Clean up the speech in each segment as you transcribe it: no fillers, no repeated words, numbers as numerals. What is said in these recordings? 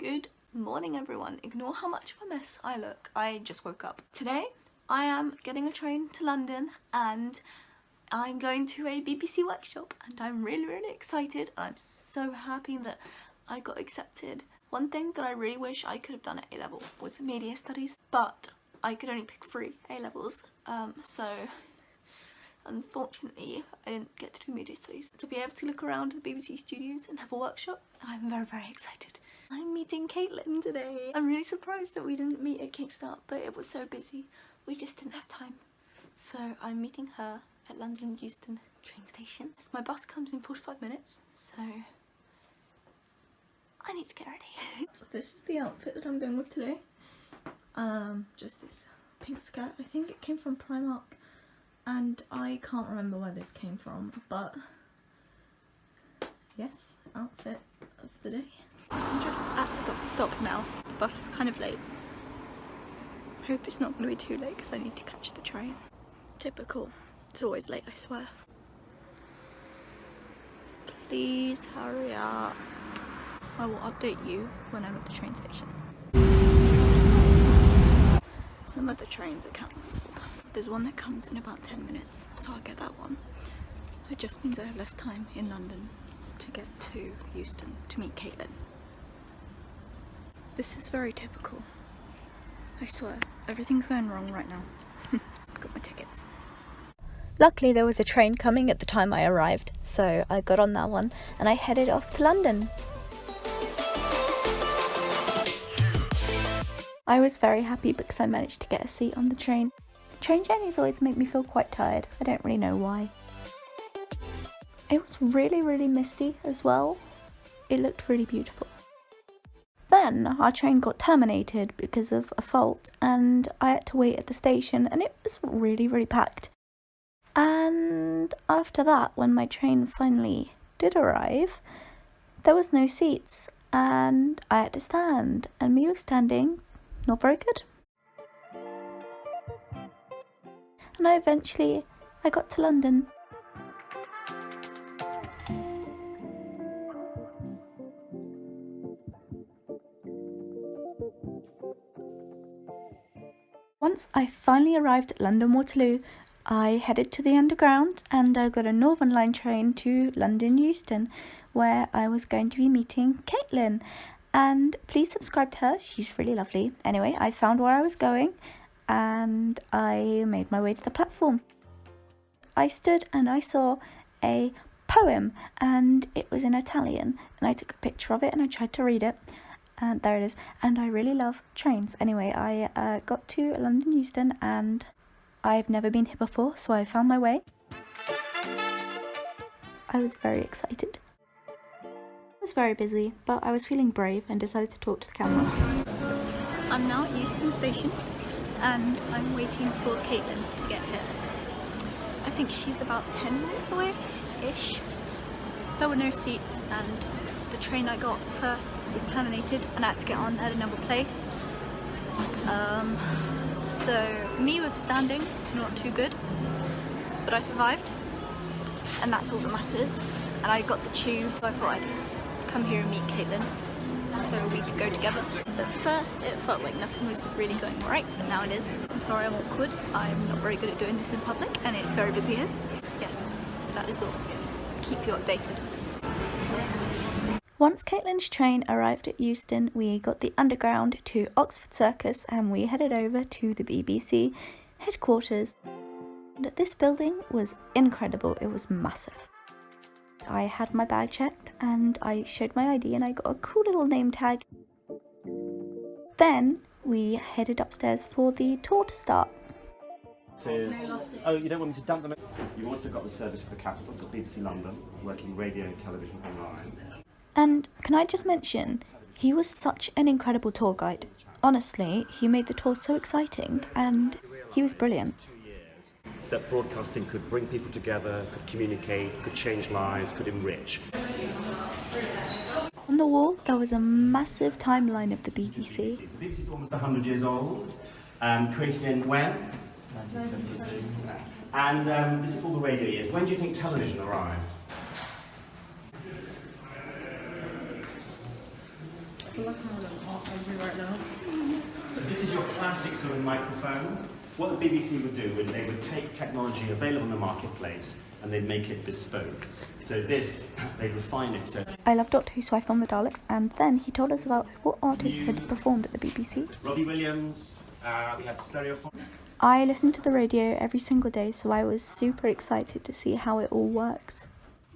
Good morning everyone. Ignore how much of a mess I look. I just woke up. Today I am getting a train to London and I'm going to a BBC workshop and I'm really excited. I'm so happy that I got accepted. One thing that I really wish I could have done at A-level was media studies, but I could only pick 3 A-levels, so unfortunately I didn't get to do media studies. To be able to look around the BBC studios and have a workshop, I'm very excited. I'm meeting Caitlin today. I'm really surprised that we didn't meet at Kickstart, but it was so busy. We just didn't have time. So I'm meeting her at London Euston train station. So my bus comes in 45 minutes, so I need to get ready. So this is the outfit that I'm going with today. Just this pink skirt. I think it came from Primark and I can't remember where this came from, but yes, outfit of the day. I'm just at the bus stop now. The bus is kind of late. I hope it's not going to be too late because I need to catch the train. Typical. It's always late, I swear. Please hurry up. I will update you when I'm at the train station. Some of the trains are cancelled. There's one that comes in about 10 minutes, so I'll get that one. It just means I have less time in London to get to Euston to meet Caitlin. This is very typical. I swear, everything's going wrong right now. I've got my tickets. Luckily there was a train coming at the time I arrived, so I got on that one and I headed off to London. I was very happy because I managed to get a seat on the train. Train journeys always make me feel quite tired. I don't really know why. It was really misty as well. It looked really beautiful. Then our train got terminated because of a fault and I had to wait at the station and it was really packed. And after that, when my train finally did arrive, there was no seats and I had to stand, and me with standing, not very good. And I got to London. Once I finally arrived at London Waterloo, I headed to the Underground and I got a Northern Line train to London Euston, where I was going to be meeting Caitlin. And please subscribe to her, she's really lovely. Anyway, I found where I was going and I made my way to the platform. I stood and I saw a poem and it was in Italian and I took a picture of it and I tried to read it. And there it is. And I really love trains. Anyway, I got to London Euston and I've never been here before, so I found my way. I was very excited. It was very busy, but I was feeling brave and decided to talk to the camera. I'm now at Euston Station and I'm waiting for Caitlin to get here. I think she's about 10 minutes away-ish. There were no seats and the train I got first was terminated and I had to get on at another place. So me with standing, not too good, but I survived and that's all that matters. And I got the tube, so I thought I'd come here and meet Caitlin so we could go together. At first it felt like nothing was really going right, but now it is. I'm sorry I'm awkward, I'm not very good at doing this in public and it's very busy here. Yes, that is all. Keep you updated. Once Caitlin's train arrived at Euston, we got the Underground to Oxford Circus and we headed over to the BBC headquarters. And this building was incredible, it was massive. I had my bag checked and I showed my ID and I got a cool little name tag. Then we headed upstairs for the tour to start. Oh, you don't want me to dump them? You've also got the service for the capital, got BBC London, working radio, television, online. And can I just mention, he was such an incredible tour guide. Honestly, he made the tour so exciting and he was brilliant. That broadcasting could bring people together, could communicate, could change lives, could enrich. On the wall, there was a massive timeline of the BBC. The BBC is almost 100 years old, created in when? 1972. And this is all the radio years. When do you think television arrived? So this is your classic sort of microphone. What the BBC would do, they would take technology available in the marketplace and they'd make it bespoke. So this, they'd refine it. So I love Doctor Who, so I filmed the Daleks, and then he told us about what artists had performed at the BBC. Robbie Williams, we had Stereophonic. I listened to the radio every single day, so I was super excited to see how it all works.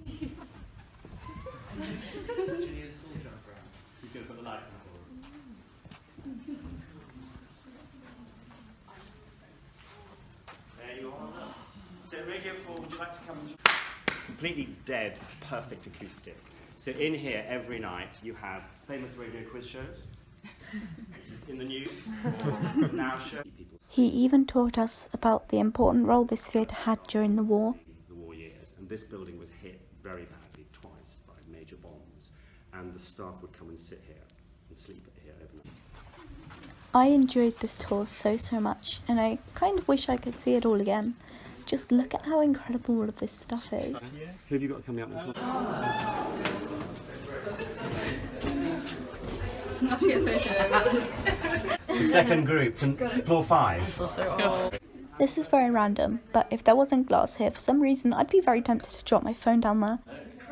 There you are. So Radio 4, would you like to come? Completely dead, perfect acoustic. So in here every night you have famous radio quiz shows. This is in the news, or now show. He even taught us about the important role this theatre had during the war. The war years, and this building was hit very badly twice by major bombs, and the staff would come and sit here and sleep here overnight. I enjoyed this tour so much, and I kind of wish I could see it all again. Just look at how incredible all of this stuff is. Who have you got coming up? The second group, floor 5. This is very random, but if there wasn't glass here, for some reason I'd be very tempted to drop my phone down there.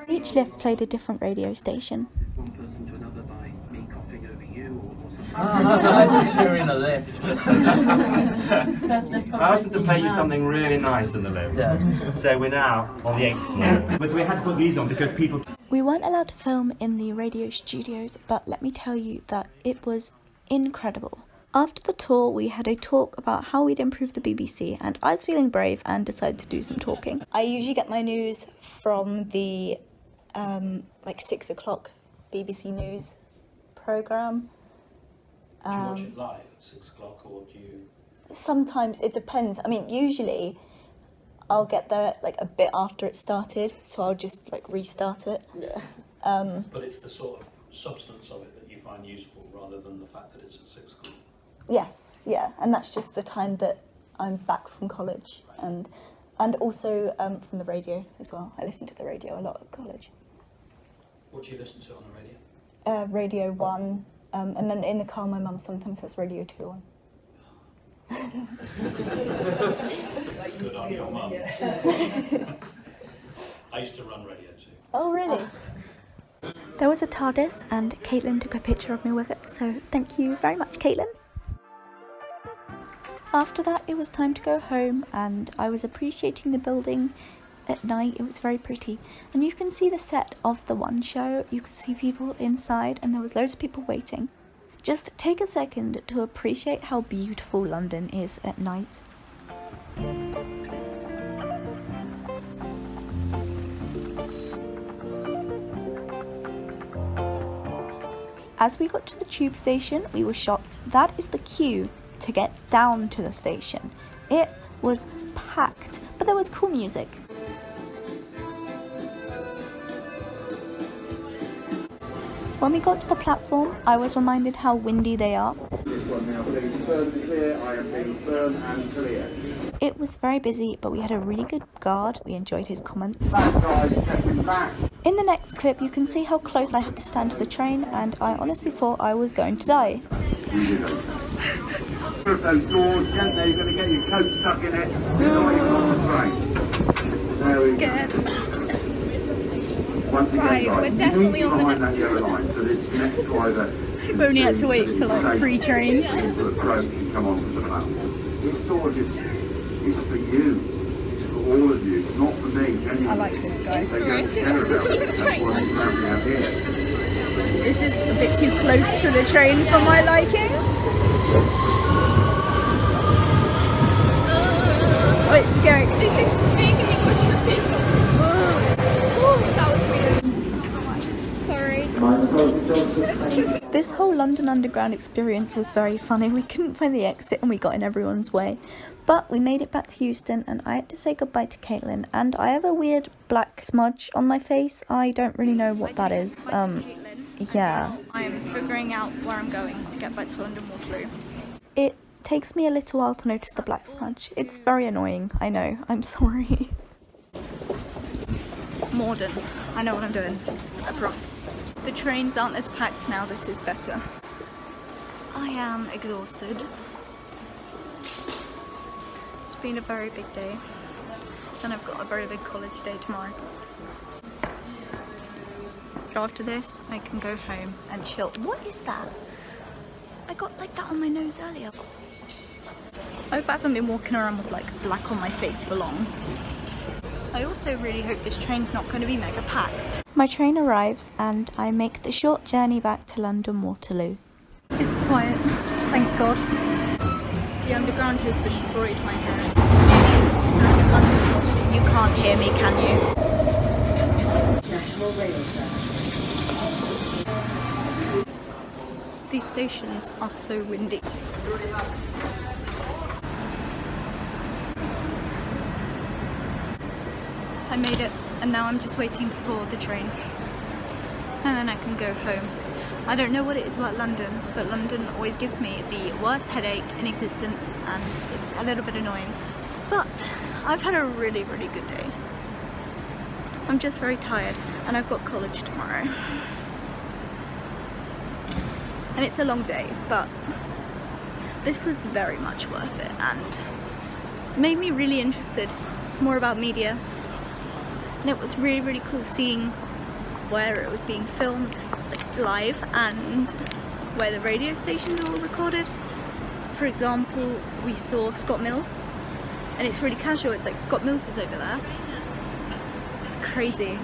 Each lift played a different radio station. I thought you were in a lift. I asked them to play you something really nice in the lift. Yeah. So we're now on the 8th floor. But we had to put these on because people... We weren't allowed to film in the radio studios, but let me tell you that it was incredible. After the tour, we had a talk about how we'd improve the BBC, and I was feeling brave and decided to do some talking. I usually get my news from the 6 o'clock BBC News programme. Do you watch it live at 6 o'clock, or do you... Sometimes it depends. I mean, usually I'll get there a bit after it started, so I'll just restart it. Yeah. But it's the sort of substance of it that you find useful rather than the fact that it's at 6 o'clock. Yes, yeah, and that's just the time that I'm back from college, and also from the radio as well. I listen to the radio a lot at college. What do you listen to on the radio? Radio 1, and then in the car my mum sometimes has Radio 2 on. Good on your mum. I used to run Radio 2. Oh, really? There was a TARDIS, and Caitlin took a picture of me with it, so thank you very much, Caitlin. After that, it was time to go home, and I was appreciating the building at night. It was very pretty, and you can see the set of the one show. You could see people inside, and there was loads of people waiting. Just take a second to appreciate how beautiful London is at night. As we got to the tube station, we were shocked. That is the queue to get down to the station. It was packed, but there was cool music. When we got to the platform, I was reminded how windy they are. This one now, please. Firm and clear. I am being firm and clear. It was very busy, but we had a really good guard. We enjoyed his comments. Back, guys, stepping back. In the next clip, you can see how close I had to stand to the train, and I honestly thought I was going to die. Of those doors, gently, you're going to get your coat stuck in it. You're not even on the train. There we go. Once again, Right, guys, we're definitely on the behind next that yellow line, so this next driver We've only had to wait for like 3 trains. To approach and come onto the platform. It's sort of just, it's for you. It's for all of you. It's not for me. Genuinely. I like this guy. They don't care about it. That's what it's happening out here. This is a bit too close to the train for my liking. Oh, it's scary. This is making me go trippy. That was weird. Sorry. This whole London Underground experience was very funny. We couldn't find the exit and we got in everyone's way. But we made it back to Euston and I had to say goodbye to Caitlin. And I have a weird black smudge on my face. I don't really know what that is. Yeah. I'm figuring out where I'm going to get back to London Waterloo. It takes me a little while to notice the black smudge. It's very annoying, I know. I'm sorry. Morden. I know what I'm doing. I promise. the trains aren't as packed now, this is better. I am exhausted. It's been a very big day, and I've got a very big college day tomorrow. After this, I can go home and chill. What is that? I got like that on my nose earlier. I hope I haven't been walking around with like black on my face for long. I also really hope this train's not going to be mega packed. My train arrives and I make the short journey back to London Waterloo. It's quiet, thank God. The underground has destroyed my hair. London Waterloo, you can't hear me, can you? National Rail Service. These stations are so windy. I made it, and now I'm just waiting for the train. And then I can go home. I don't know what it is about London, but London always gives me the worst headache in existence, and it's a little bit annoying. But I've had a really, really good day. I'm just very tired, and I've got college tomorrow. And it's a long day, but this was very much worth it, and it's made me really interested more about media. And it was really, really cool seeing where it was being filmed, like live, and where the radio stations were all recorded. For example, we saw Scott Mills, and it's really casual. It's like Scott Mills is over there. It's crazy.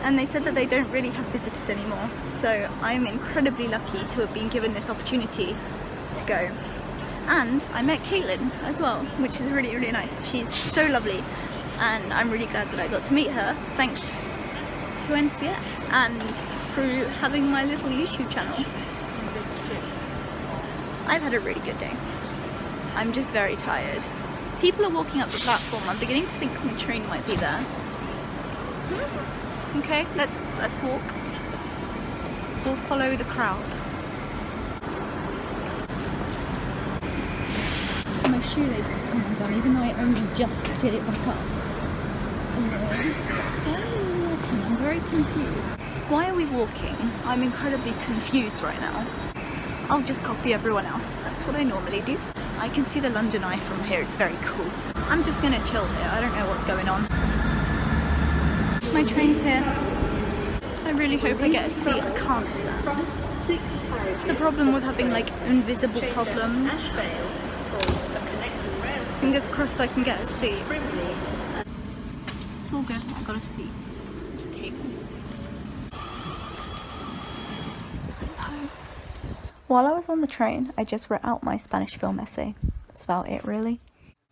And they said that they don't really have visitors anymore, so I'm incredibly lucky to have been given this opportunity to go. And I met Caitlin as well, which is really, really nice. She's so lovely, and I'm really glad that I got to meet her thanks to NCS and through having my little YouTube channel. I've had a really good day. I'm just very tired. People are walking up the platform. I'm beginning to think my train might be there. Okay, let's walk. We'll follow the crowd. My shoelace is coming undone, even though I only just did it back up. Why are we walking? I'm very confused. Why are we walking? I'm incredibly confused right now. I'll just copy everyone else. That's what I normally do. I can see the London Eye from here. It's very cool. I'm just gonna chill here. I don't know what's going on. My train's here. I really hope I get a seat. I can't stand. It's the problem with having like invisible problems. Fingers crossed I can get a seat. It's all good. I got a seat at the table. While I was on the train, I just wrote out my Spanish film essay. That's about it, really.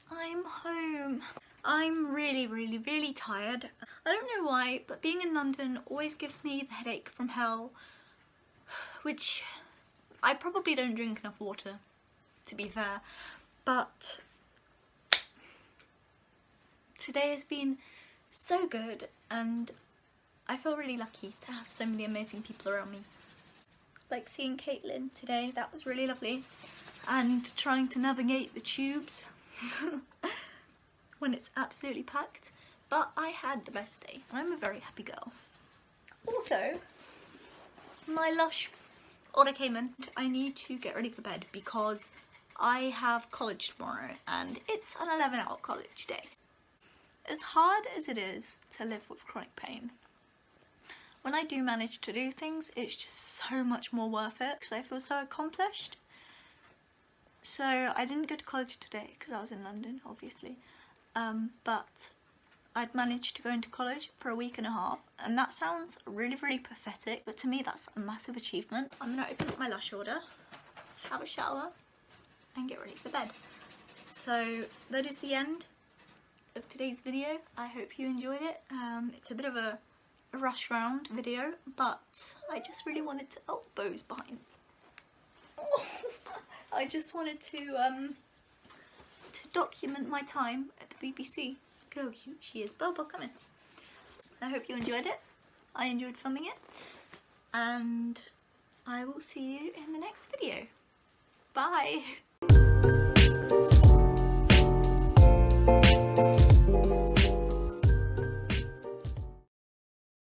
I'm home. I'm really, really, really tired. I don't know why, but being in London always gives me the headache from hell, which I probably don't drink enough water, to be fair, but today has been so good, and I feel really lucky to have so many amazing people around me. Like seeing Caitlin today, that was really lovely, and trying to navigate the tubes when it's absolutely packed, but I had the best day and I'm a very happy girl. Also, my Lush order came in. I need to get ready for bed because I have college tomorrow and it's an 11-hour college day. As hard as it is to live with chronic pain, when I do manage to do things, it's just so much more worth it because I feel so accomplished. So I didn't go to college today because I was in London, obviously. But I'd managed to go into college for a week and a half, and that sounds really, really pathetic, but to me that's a massive achievement. I'm gonna open up my Lush order, have a shower, and get ready for bed. So that is the end of today's video. I hope you enjoyed it. It's a bit of a rush round video, but I just really wanted to, oh, Bo's behind. I just wanted to document my time at the BBC. Look how cute she is. Bo, come in. I hope you enjoyed it. I enjoyed filming it. And I will see you in the next video. Bye.